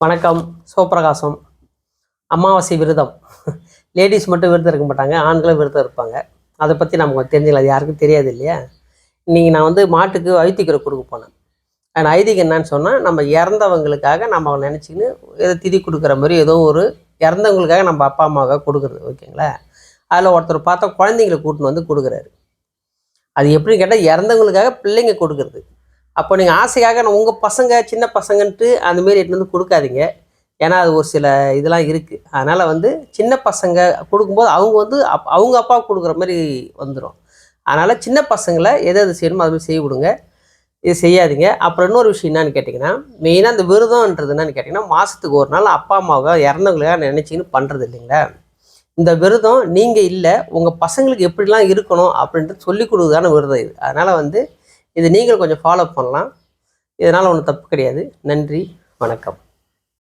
வணக்கம். சிவபிரகாசம். அமாவாசை விரதம். லேடிஸ் மட்டும் விரதம் இருக்க மாட்டாங்க, ஆண்களும் விரதம் இருப்பாங்க. அதை பற்றி நமக்கு தெரிஞ்சுக்கலாம், அது யாருக்கும் தெரியாது இல்லையா? இன்றைக்கி நான் மாட்டுக்கு ஐதீகரை கொடுக்க போனேன். அந்த ஐதீகம் என்னன்னு சொன்னால், நம்ம இறந்தவங்களுக்காக நம்ம நினச்சிக்கின்னு ஏதோ திதி கொடுக்குற மாதிரி ஏதோ ஒரு இறந்தவங்களுக்காக நம்ம அப்பா அம்மாவுக்காக கொடுக்குறது, ஓகேங்களா? அதில் ஒருத்தர் பார்த்தா குழந்தைங்களை கூட்டின்னு வந்து கொடுக்குறாரு. அது எப்படின்னு கேட்டால், இறந்தவங்களுக்காக பிள்ளைங்க கொடுக்குறது. அப்போ நீங்கள் ஆசைக்காக உங்கள் பசங்க சின்ன பசங்கன்ட்டு அந்தமாரி எடுத்து வந்து கொடுக்காதீங்க. ஏன்னா அது ஒரு சில இதெல்லாம் இருக்குது. அதனால் சின்ன பசங்க கொடுக்கும்போது அவங்க அவங்க அப்பாவுக்கு கொடுக்குற மாதிரி வந்துடும். அதனால் சின்ன பசங்களை எது செய்யணுமோ அது மாதிரி செய்ய விடுங்க, இது செய்யாதீங்க. அப்புறம் இன்னொரு விஷயம் என்னன்னு கேட்டிங்கன்னா, மெயினாக இந்த விரதம்ன்றது என்னன்னு கேட்டிங்கன்னா, மாதத்துக்கு ஒரு நாள் அப்பா அம்மாவை இறந்தவங்களுக்காக நினச்சின்னு பண்ணுறது இல்லைங்களா? இந்த விரதம் நீங்கள் இல்லை, உங்கள் பசங்களுக்கு எப்படிலாம் இருக்கணும் அப்படின்ட்டு சொல்லிக் கொடுக்குறதான விரதம் இது. அதனால் இது நீங்கள் கொஞ்சம் ஃபாலோ பண்ணலாம். இதனால் ஒன்றும் தப்பு கிடையாது. நன்றி, வணக்கம்.